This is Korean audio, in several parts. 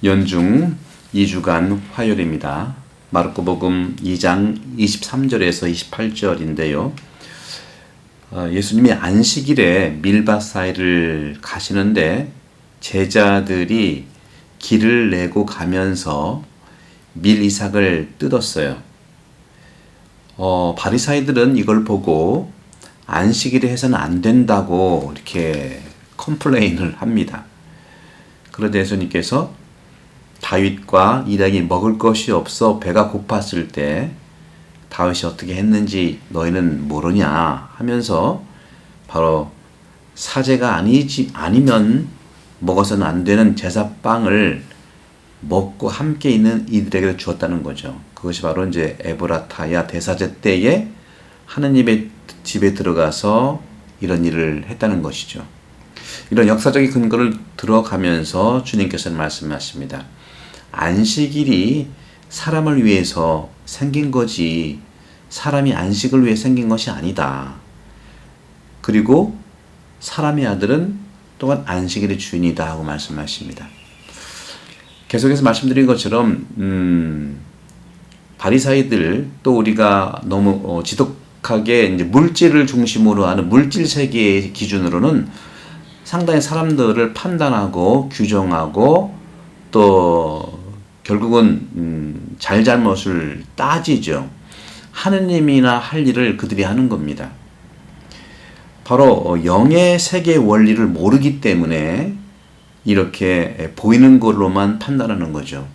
연중 2주간 화요일입니다. 마르코복음 2장 23절에서 28절인데요. 예수님이 안식일에 밀밭 사이를 가시는데 제자들이 길을 내고 가면서 밀 이삭을 뜯었어요. 바리사이들은 이걸 보고 안식일에 해서는 안 된다고 이렇게 컴플레인을 합니다. 그런데 예수님께서 다윗과 이삭이 먹을 것이 없어 배가 고팠을 때 다윗이 어떻게 했는지 너희는 모르냐 하면서 바로 사제가 아니면 먹어서는 안 되는 제사빵을 먹고 함께 있는 이들에게 주었다는 거죠. 그것이 바로 이제 에브라타야 대사제 때에 하느님의 집에 들어가서 이런 일을 했다는 것이죠. 이런 역사적인 근거를 들어가면서 주님께서는 말씀하십니다. 안식일이 사람을 위해서 생긴 거지 사람이 안식을 위해 생긴 것이 아니다. 그리고 사람의 아들은 또한 안식일의 주인이다 하고 말씀하십니다. 계속해서 말씀드린 것처럼 바리사이들 또 우리가 너무 지독하게 이제 물질을 중심으로 하는 물질 세계의 기준으로는 상당히 사람들을 판단하고 규정하고 또 결국은 잘잘못을 따지죠. 하느님이나 할 일을 그들이 하는 겁니다. 바로 영의 세계의 원리를 모르기 때문에 이렇게 보이는 걸로만 판단하는 거죠.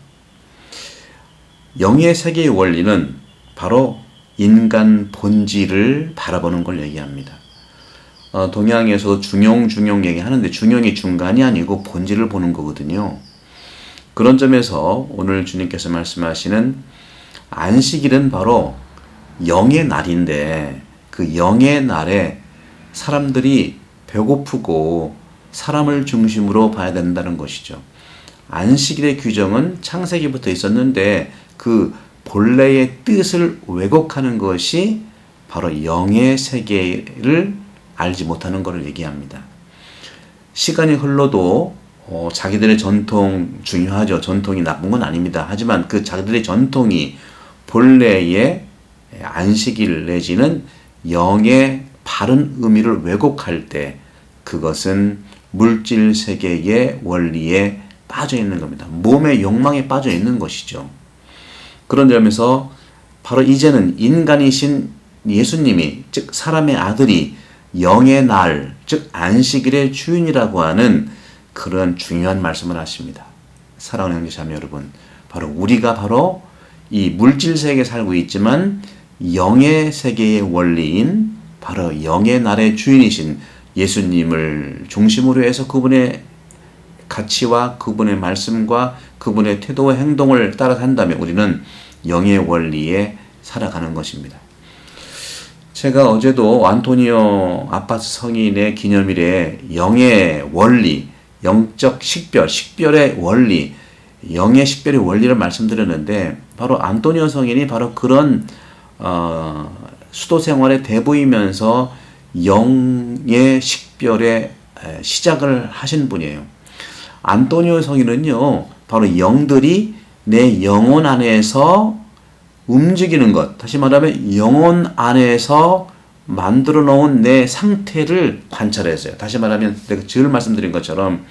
영의 세계의 원리는 바로 인간 본질을 바라보는 걸 얘기합니다. 동양에서 중용 얘기하는데 중용이 중간이 아니고 본질을 보는 거거든요. 그런 점에서 오늘 주님께서 말씀하시는 안식일은 바로 영의 날인데 그 영의 날에 사람들이 배고프고 사람을 중심으로 봐야 된다는 것이죠. 안식일의 규정은 창세기부터 있었는데 그 본래의 뜻을 왜곡하는 것이 바로 영의 세계를 알지 못하는 것을 얘기합니다. 시간이 흘러도 자기들의 전통 중요하죠. 전통이 나쁜 건 아닙니다. 하지만 그 자기들의 전통이 본래의 안식일 내지는 영의 바른 의미를 왜곡할 때 그것은 물질 세계의 원리에 빠져 있는 겁니다. 몸의 욕망에 빠져 있는 것이죠. 그런 점에서 바로 이제는 인간이신 예수님이 즉 사람의 아들이 영의 날 즉 안식일의 주인이라고 하는 그런 중요한 말씀을 하십니다. 사랑하는 형제자매 여러분, 바로 우리가 바로 이 물질 세계에 살고 있지만 영의 세계의 원리인 바로 영의 날의 주인이신 예수님을 중심으로 해서 그분의 가치와 그분의 말씀과 그분의 태도와 행동을 따라간다면 우리는 영의 원리에 살아가는 것입니다. 제가 어제도 안토니오 아파스 성인의 기념일에 영의 원리, 영적 식별의 원리, 영의 식별의 원리를 말씀드렸는데 바로 안토니오 성인이 바로 그런 수도 생활에 대보이면서 영의 식별의 시작을 하신 분이에요. 안토니오 성인은요, 바로 영들이 내 영혼 안에서 움직이는 것, 다시 말하면 영혼 안에서 만들어 놓은 내 상태를 관찰했어요. 다시 말하면 내가 늘 말씀드린 것처럼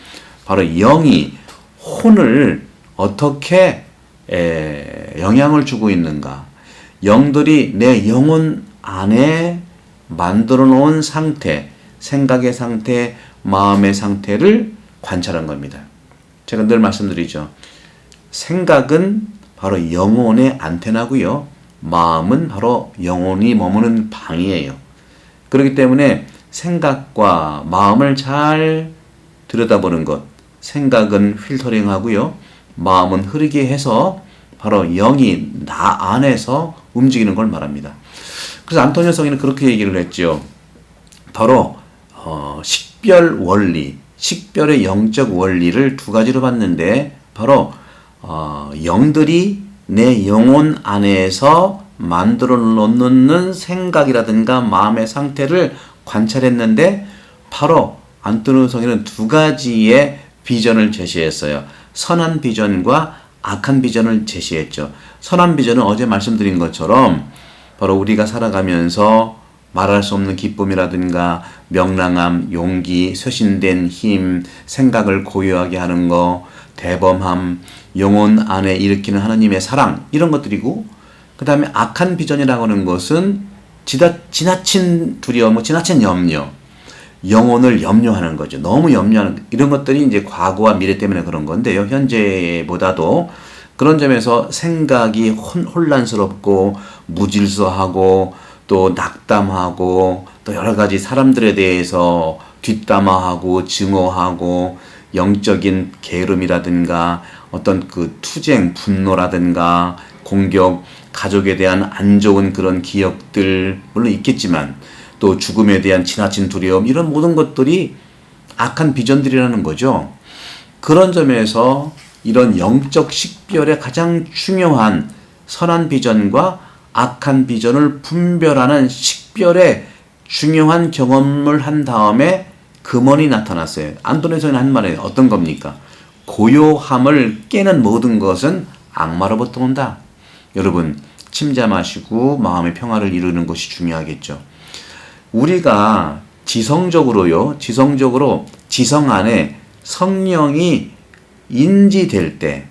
바로 영이 혼을 어떻게 영향을 주고 있는가, 영들이 내 영혼 안에 만들어 놓은 상태, 생각의 상태, 마음의 상태를 관찰한 겁니다. 제가 늘 말씀드리죠. 생각은 바로 영혼의 안테나고요. 마음은 바로 영혼이 머무는 방이에요. 그렇기 때문에 생각과 마음을 잘 들여다보는 것, 생각은 필터링하고요. 마음은 흐르게 해서 바로 영이 나 안에서 움직이는 걸 말합니다. 그래서 안토니오 성인은 그렇게 얘기를 했죠. 바로 식별 원리, 식별의 영적 원리를 두 가지로 봤는데 바로 영들이 내 영혼 안에서 만들어 놓는 생각이라든가 마음의 상태를 관찰했는데 바로 안토니오 성인은 두 가지의 비전을 제시했어요. 선한 비전과 악한 비전을 제시했죠. 선한 비전은 어제 말씀드린 것처럼 바로 우리가 살아가면서 말할 수 없는 기쁨이라든가 명랑함, 용기, 쇄신된 힘, 생각을 고요하게 하는 거, 대범함, 영혼 안에 일으키는 하나님의 사랑, 이런 것들이고, 그 다음에 악한 비전이라고 하는 것은 지나친 두려움, 지나친 염려, 영혼을 염려하는 거죠. 너무 염려하는, 이런 것들이 이제 과거와 미래 때문에 그런 건데요. 현재보다도 그런 점에서 생각이 혼란스럽고 무질서하고 또 낙담하고 또 여러 가지 사람들에 대해서 뒷담화하고 증오하고 영적인 게으름이라든가 어떤 그 투쟁, 분노라든가 공격, 가족에 대한 안 좋은 그런 기억들 물론 있겠지만 또 죽음에 대한 지나친 두려움, 이런 모든 것들이 악한 비전들이라는 거죠. 그런 점에서 이런 영적 식별의 가장 중요한 선한 비전과 악한 비전을 분별하는 식별의 중요한 경험을 한 다음에 금원이 나타났어요. 안토네선이 한 말이 어떤 겁니까? 고요함을 깨는 모든 것은 악마로부터 온다. 여러분, 침잠하시고 마음의 평화를 이루는 것이 중요하겠죠. 우리가 지성적으로 지성 안에 성령이 인지될 때,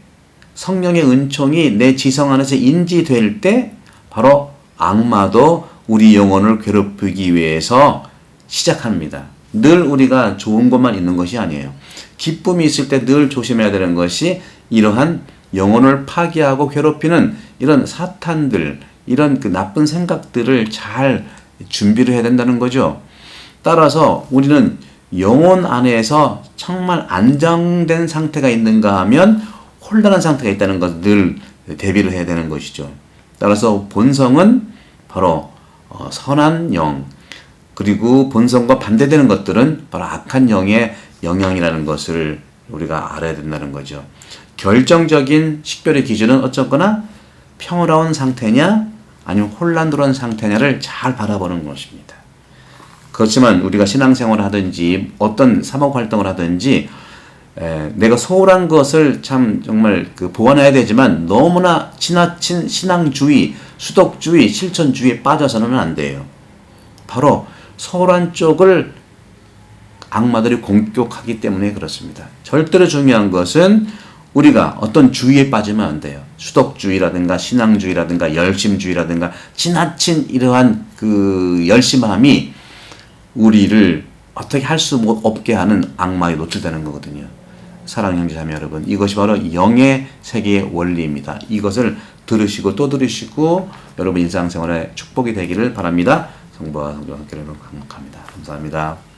성령의 은총이 내 지성 안에서 인지될 때 바로 악마도 우리 영혼을 괴롭히기 위해서 시작합니다. 늘 우리가 좋은 것만 있는 것이 아니에요. 기쁨이 있을 때 늘 조심해야 되는 것이 이러한 영혼을 파괴하고 괴롭히는 이런 사탄들, 이런 그 나쁜 생각들을 잘 준비를 해야 된다는 거죠. 따라서 우리는 영혼 안에서 정말 안정된 상태가 있는가 하면 혼란한 상태가 있다는 것을 늘 대비를 해야 되는 것이죠. 따라서 본성은 바로 선한 영, 그리고 본성과 반대되는 것들은 바로 악한 영의 영향이라는 것을 우리가 알아야 된다는 거죠. 결정적인 식별의 기준은 어쨌거나 평화로운 상태냐 아니면 혼란스러운 상태냐를 잘 바라보는 것입니다. 그렇지만 우리가 신앙생활을 하든지 어떤 사목 활동을 하든지 내가 소홀한 것을 참 정말 보완해야 되지만 너무나 지나친 신앙주의, 수덕주의, 실천주의에 빠져서는 안 돼요. 바로 소홀한 쪽을 악마들이 공격하기 때문에 그렇습니다. 절대로 중요한 것은 우리가 어떤 주의에 빠지면 안 돼요. 수덕주의라든가 신앙주의라든가 열심주의라든가 지나친 이러한 그 열심함이 우리를 어떻게 할 수 없게 하는 악마에 노출되는 거거든요. 사랑하는 형제자매 여러분, 이것이 바로 영의 세계의 원리입니다. 이것을 들으시고 또 들으시고 여러분 일상생활에 축복이 되기를 바랍니다. 성부와 성자와 함께 행복합니다. 감사합니다.